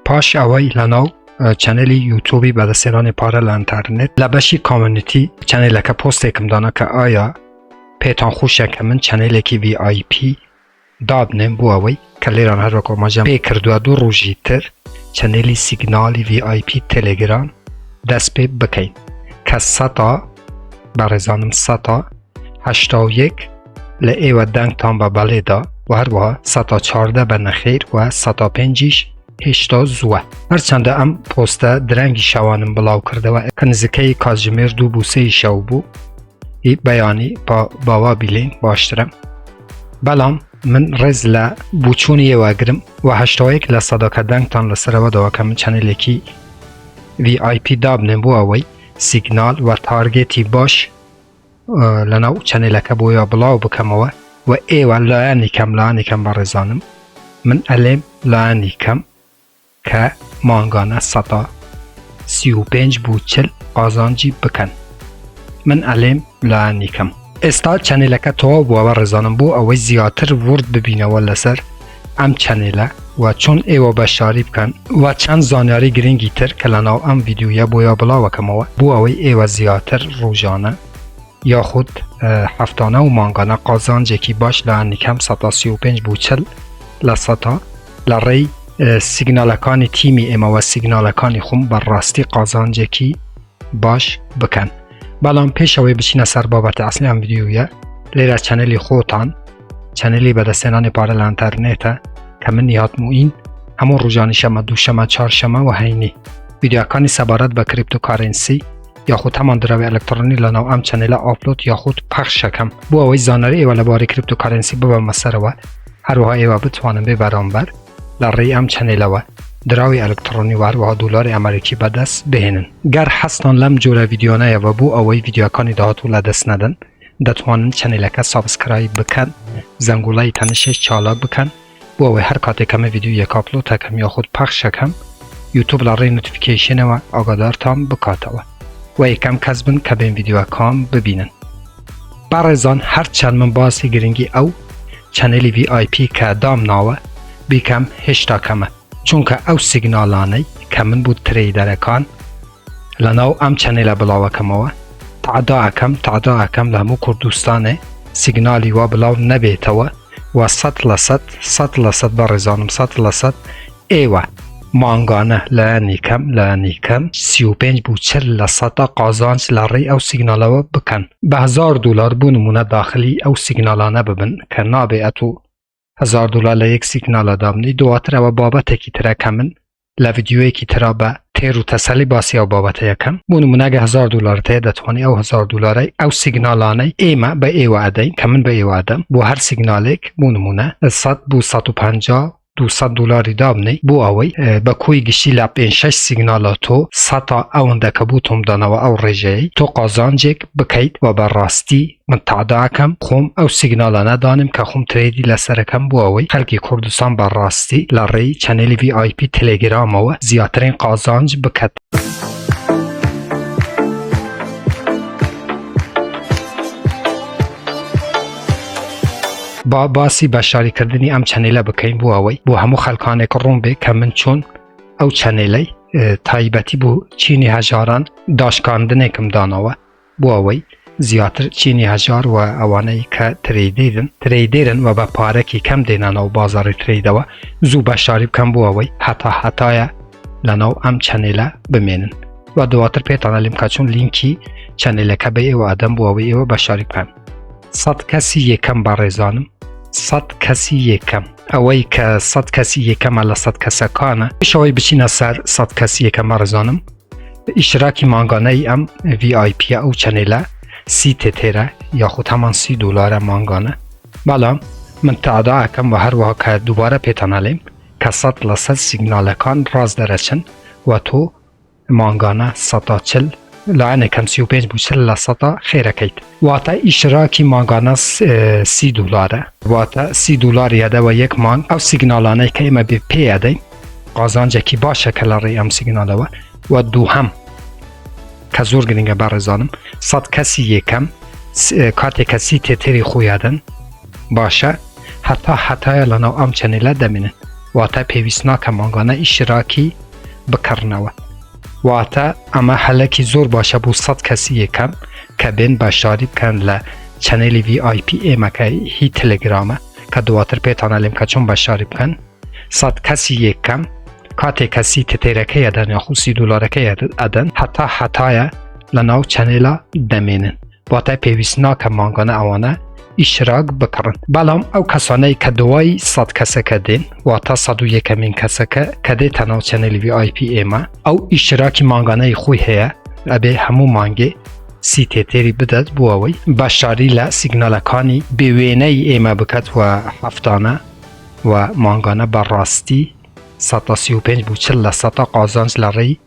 پاش اوی لناو چنلی یوتیوبی بدسران پاره لانترنت لبشی کامیونیتی چنل که پست کم دانا که آیا پیتان خوشه که من چنل کی وی آی پی دابنم بو اوی که لیران هر وقت ماجم پی کردو دو روزی تر چنلی سیگنالی وی آی پی تلگرام دست پی بکین که ستا برزانم ستا 81 لعی و دنگ تان با بله دا و هر وها ستا 14 بنخیر و ستا 5 هشتا زوه هرچند ام پوسته درنگی شوانم بلاو کرده و کنزکی کازجمیر دو بوسه شو بو ای بیانی با باوا بیلین باشترم بلام من رزل بوچونی وگرم و 81 لصداک دنگ تان لسره و دوا که من چنلی کی وی آی پی دابنم بو اوی سیگنال و تارگتی باش لناو چنل که بویا بلاو بکموه و ایوه لانی کم برزانم من علم لانی کم که مانگانه ستا 35 بوچل قازانجی بکن من علم لانی کم استا چنل که تو بو برزانم بو اوی زیادتر ورد ببینه و لسر ام چنل و چون ایوه بشاری بکن و چند زانیاری گرینگی تر که لناو ام ویدیویا بویا بلاو کموه بو اوی ایوه زیادتر روزانه یا خود هفتانه و مانگانه قازانجی کی باش لانی کم ستا 35 بوچل لستا لری سیگنالکانی تیمی اما و سیگنالکانی خوم بر راستی قازانجی کی باش بکن بلان پیش اوی بچینه سر بابت اصلی هم ویدیویه لیره چنلی خوتان چنلی بدستنان پاره لانترنیته که من نیات موین همون روزانی شما دوشما چارشما و هینی ویدیوکانی سبارت به کریپتوکارنسی یا خود همان دروی الکترونی لناو ام چنل آپلود یا خود پخش شکم بو اوی زانری ایوه لباری کریپتوکارنسی ببم مسر و هر وها ایوه بتوانم ببرام بر لری ام چنل و دراوی الکترونی و هر وها دلار امریکی به دست بهنن گر هستان لم جور ویدیو نه و بو اوی ویدیوکانی دهاتو لدست ندن دتوانن چنل که سابسکرایب بکن زنگولای تنشش چالاک بکن بو اوی هر کاتی کم ویدیو یک آپلود تکم یا خود پخش شکم یوتیوب لری نوتیفیکیشن و آگادار تام بکاتوا و یکم کسبن که بین ویدیو کام ببینن برزان هر چند من باسی گرینگی او چنلی وی آی پی که دام ناوه بیکم هشتا کمه چونکه او سیگنالانه که من بود تریدرکان لناو ام چنل بلاوه کموه تعدا اکم لهمو کردوستانه سیگنالی و بلاو نبیتوه و ست لست برزانم ست لست ایوه مانگانه لانی کم 35 بوچل لستا قازانج لری او سیگنالو بکن به $1000 بو نمونه داخلی او سیگنالانه ببن که نابه اتو $1000 لیک سیگنال دامنی دواتر و بابت کی تره کمن لویدیوی کی تره با تیر و تسلی باسی او بابت یکم بو نمونه اگه $1000 ته دتوانی او $1000 او سیگنالانه ایما به ایو ادین کمن به ایو ادم بو هر سیگنالیک بو نمونه 100 بو 150 $200 دامنی بو اوی با کوی گشی لپین 6 سیگنالاتو ستا اونده کبوتم دانا و او رجی تو قازانجک بکید و بر راستی من تعدا کم خوم او سیگنالانه دانم که خوم تریدی لسرکم بو اوی خلقی کردستان بر راستی لری چنلی وی آی پی تلگرام و زیادترین قازانج بکد با باسی بشاری کردنی ام چنله بکیم بو اوی بو همو خلکانه که روم به که من چون او چنله تایبتی بو چینی هجاران داشکاندنه کم داناوه بو اوی زیادتر چینی هجار و اوانه که تریدیرن و با پاره که کم دینن او بازار تریده و زو بشاری بکم بو اوی حتی لناو ام چنله بمینن و دواتر پیتانه لیم که چون لینکی چنله که به ایو آدم بو اوی ایو بشاری بکم 100 کسی یکم برزانم 100 کسی یکم اوی که 100 کسی یکم علا 100 کسکانه شوی بچینه سر 100 کسی یکم برزانم اشتراکی مانگانه ای ام وی آی پی او چنله 30 تتره یا خود همان $30 مانگانه بلا من تعدا اکم و هر وها که دوباره پیتانه لیم که 100 لسد سیگنالکان راز درچن و تو مانگانه 140 لعنه کم 35 بوچل لسطا خیره کید واتا اشتراکی مانگانه $30 واتا $30 یده و یک مانگ او سیگنالانه که ایمه بی پی یده قازانجه کی باشه کلاری ام سیگناله و دو هم که زور گرینگه برزانم 100 کسی یکم کات کسی تتری خویدن باشه حتی لنا ام چنله دمینه واتە پێویست ناکە ماگانە ئیشتراکی بکڕنەوە. واتە ئەمە هەلەکی زۆر باشە بۆ 100 کەسی یەکەم کە بێن بەشداری بکەن لە چەنێلی VIP ئێمەکە هی تەلەگرامە کە دواتر پێتانە لێم کە چۆن بەشداری بکەن. 100 کەسی یەکەم کاتێک کەسی تێتێرەکەی ئەدەن یا خو 30 دلارەکەی ئەدەن هەتایە لە ناو چەنێلا دەمێنن. واتە پێویست ناکە ماگانە ئەوانە ئیشتراک بکڕن. بەڵام ئەو کەسانەی کە دوای 100 کەسەکە دێن واتە 101مین کەسەکە کە دێتە ناو چەنێلی VIP ئێمە ئەو ئیشتراکی ماگانەی خۆی هەیە ئەبێ هەموو مانگێ سی تێتێری بدات بۆ ئەوەی بەشداری لە سیگنالەکانی بێوێنەی ئێمە بکات و هەفتانە و ماگانە بەڕاستی 135 بوو 40% قازانج لە ڕێی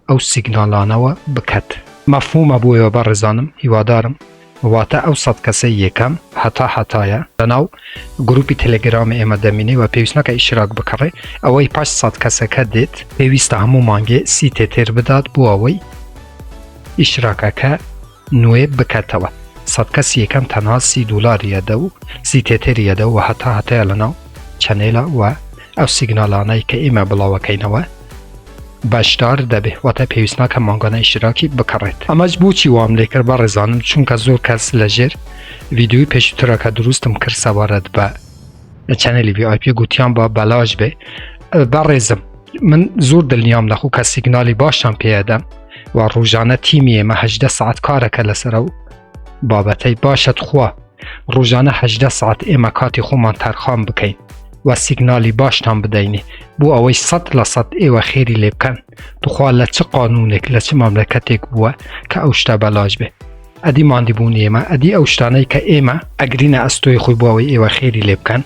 ئەو سیگنالانەوە بکات. مەفهومە بۆ ئێوە بەڕێزانم هیوادارم. واتە ئەو 100 کەسەی یەکەم هەتایە لەناو گروپی تەلەگرام ئێمە دەمێنێ و پێویست ناکە ئیشتراک بکڕێ. ئەوەی پاش 100 کەسەکە دێت پێویستە هەموو مانگێ سی تێتێر بدات بۆ ئەوەی ئیشتراکەکە نوێ بکاتەوە. 100 کەسی یەکەم تەنها 30 دلاری ئەدە و سی تێتێری ئەدە و هەتایە لەناو چەنێلە و ئەو سیگنالانەی کە ئێمە بڵاوەکەینەوە بەشدار دەبێ. واتە پێویست ناکە ماگانە ئیشتراکی بکڕێت. ئەمەش بۆچی وام لێ کرد بەڕێزانم چونکە زۆر کەس لەژێر ڤیدیۆی پێشووترەکە دروستم کرد سەبارەت بە چەنێلی VIP گوتیان بە بەلاژ بێ. بەڕێزم من زۆر دڵنیام لەخۆ کە سیگنالی باشم پێدەم و ڕۆژانە تیمی ئێمە 18 ساعت کارەکە لەسەر و بابەتەی باشت خوا ڕۆژانە 18 ساعت ئێمە کاتی خۆمان تەرخان بکەین و سیگنالی باشتان بدەینێ بۆ ئەوەی 100% ئێوە خێری لێ بکەن توخوا لە چ قانونێک لە چ ماملەکەتێک بووە کە ئەو شتە بەلاژ بێ. ئەدی ماندیبوونی ئێمە ئەدی ئەو شتانەی کە ئێمە ئەگرینە ئەستۆی خۆی بۆ ئەوەی ئێوە خێری لێ بکەن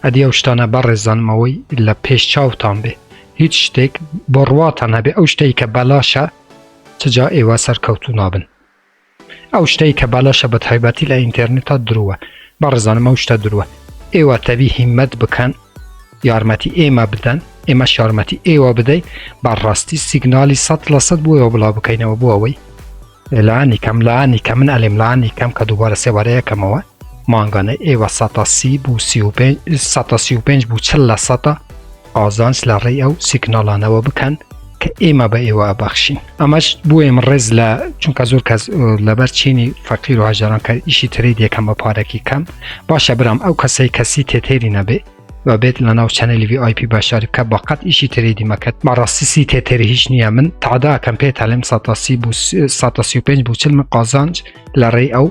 ئەدی ئەو شتانە بەڕێزانمەوەی لە پێش چاوتان بێ. هیچ شتێک بڕواتان هەبێ ئەو شتەی کە بەلاشە چجا ئێوە سەرکەوتو نابن. ئەو شتەی کە بەلاشە بە تایبەتی لە ئینتەرنێتە درووە. بەڕێزانم ئەو شتە درووە. ئێوە تەبی هیممەت بکەن یارمەتی ئێمە بدەن ئێمە یارمەتی ئێوە بدەین بەڕاستی سیگنالی 100% بۆ ئێوە بڵاو بکەینەوە بۆ ئەوەی لانی کەم من ئەلێم لانی کەم کە دووبارە سێوارەیەکەمەوە ماگانە ئێوە 130 بوو 135 بوو 40% قازانج لە ڕێی ئەو سیگنالانەوە بکەن کە ئێمە بە ئێوە ئەبەخشین. ئەمەش بۆ ئێمە ڕێز لە چونکە زۆر کەس لەبەر چینی فەقیر و هەژاران کە ئیشی ترید یەکەم بە پارێکی کەم باشە برام ئەو کەسەی کەسی تێتێری نەبێ و بێت لە ناو چەنێلی VIP بەشداری بکە بەقەت ئیشی تریدی مەکەت بەڕاستی سی تێتێری هیچ نییە. من تعداکەم پێ تەلێم 135 بوو 40 قازانج لە ڕێی ئەو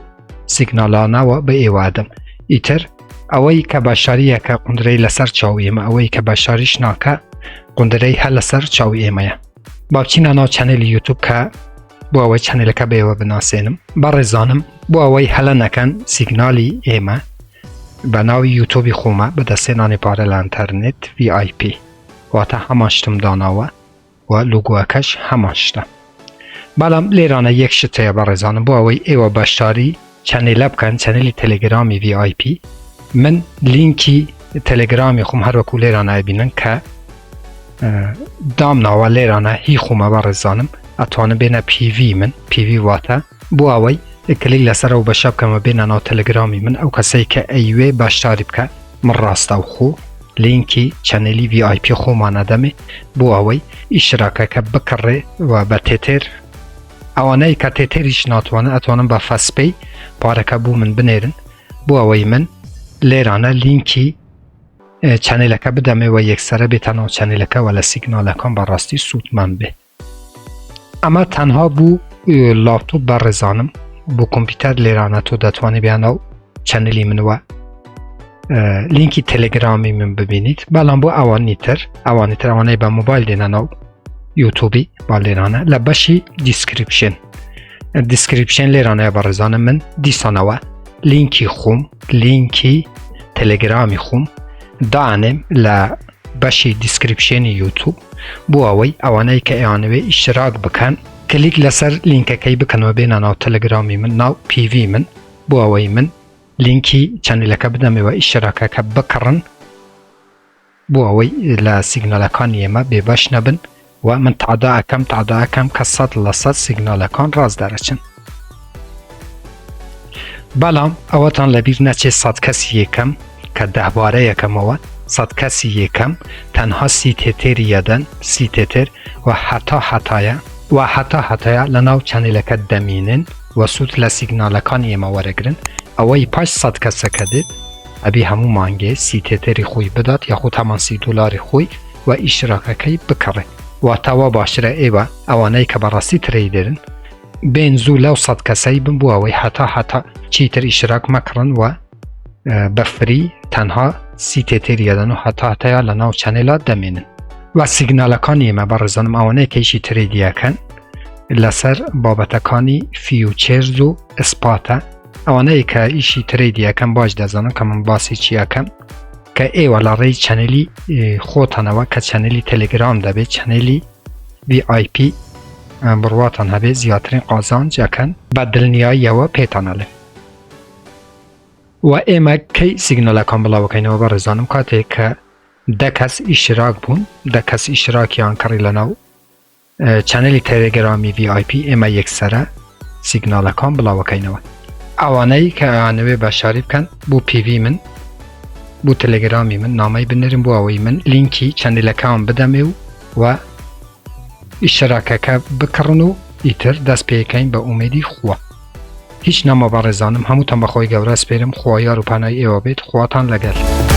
سیگنالانەوە بە ئێوادەم. ئیتر ئەوەی کە بەشداریەکە قوندرەی لەسەر چاوی ئێمە ئەوەی کە بەشداریش ناکە قوندرەی هەر لەسەر چاوی ئێمەیە. با بچینە ناو چەنێلی یوتیوب کە بۆ ئەوەی چەنێلەکە بە ئێوە بناسێنم. بەڕێزانم بۆ ئەوەی هەلە نەکەن سیگنالی ئێمە بە ناوی یوتیوبی خۆمە بەدەستێنانی پارە لە ئینتەرنێت VIP واتە هەمان شتم داناوە و لوگۆەکەش هەمان شتە. بەڵام لێرانە یەک شت هەیە بەڕێزانم بۆ ئەوەی ئێوە بەشداری چەنێلە بکەن چەنێلی تەلەگرامی VIP من لینکی تەلەگرامی خۆم هەروەکو لێرانە ئەبینن کە دامناوە لێرانە هی خۆمە بەڕێزانم ئەتوانم بێنە PV من PV واتە بۆ ئەوەی کلیک لەسەر ئەو بەشە بکەمە بێنە ناو تەلەگرامی من ئەو کەسەی کە ئەیوێ بەشداری بکە من ڕاستە و خۆ لینکی چەنێلی VIP خۆمانە دەمێ بۆ ئەوەی ئیشتراکەکە بکڕێ و بە تێتێر ئەوانەی کە تێتێریش ناتوانن ئەتوانم بە فەسپەی پارەکە بوو من بنێرن بۆ ئەوەی من لێرانە لینکی چەنێلەکە بدەمێەوە یەکسەرە بێتە ناو چەنێلەکەوە لە سیگنالەکان بەڕاستی سوودمان بێ. ئەمە تەنها بوو لاپتۆپ بەڕێزانم بۆ کۆمپیوتەر لێرانە تۆ دەتوانێت بیانەوە چەنێلی منوە لینکی تەلەگرامی من ببینیت. بەڵام بۆ ئەوانی تر ئەوانەی بە مۆبایل دێنە ناو یوتیوبی با لێرانە لە بەشی دیسکریپشن لێرانەیە بەڕێزانم من دیسانەوە لینکی خۆم لینکی تەلەگرامی خۆم دانێم لە بەشی دیسکریپشنی یوتیوب بۆ ئەوەی ئەوانەی کە ئەیانوێ ئیشتراک بکەن کلیک لەسەر لینکەکەی بکەنەوە بێنە ناو تەلەگرامی من ناو PV من بۆ ئەوەی من لینکی چەنێلەکە بدەمەوە ئیشتراکەکە بکڕن بۆ ئەوەی لە سیگنالەکانی ئێمە بێبەش نەبن و من تعداەکەم کە 100% سیگنالەکان ڕاست دەرەچن. بەڵام ئەوەتان لەبیر نەچێت 100 کەسی یەکەم کە 10 بارە یەکەمەوە صد کسی یکم تنها سی تتر و حتی لناو چنلک دمینن و سوت لسیگنالکان ایما ورگرن اوی پاش صد کسی کدید ابی همو مانگه سی تتری خوی بداد یا خود همان $30 خوی و اشتراککی بکره و توا باشره ایوه اوانه که براسی تریدرن بین زو لو صد کسی بن بو اوی حتی چیتر اشتراک مکرن و بفری تنها سی تتر یادن و حتی لناو چنلات دمینن و سیگنالکانی ما برزانم اوانه که ایشی تریدیه کن لسر بابتکانی فیوچرز و اسپاتا اوانه که ایشی تریدیه کن باش دزانم که من باسی چیه کن که ایوالا ری چنلی خوتانوا که چنلی تلگرام ده به چنلی VIP برواتان هبه زیادترین قازانج اکن بدلنیایی و پیتاناله و ایمه که سیگنال اکان بلاو کنه و برزانم کاته که ده کس اشتراک بون ده کس اشتراکی آنکاری لناو چنلی تلگرامی VIP ایمه یک سره سیگنال اکان بلاو کنه و اوانه که آنوی بشاریب کن بو پیوی من بو تلگرامی من نامه بنرم بو اوی من لینکی چنل اکان بدمه و اشتراکه بکرنو ایتر دست پیکین به امیدی خواه هیچ نما برزانم هموتان بخوای گوره سپیرم خواهی رو پنای ایوابید خواتان لگل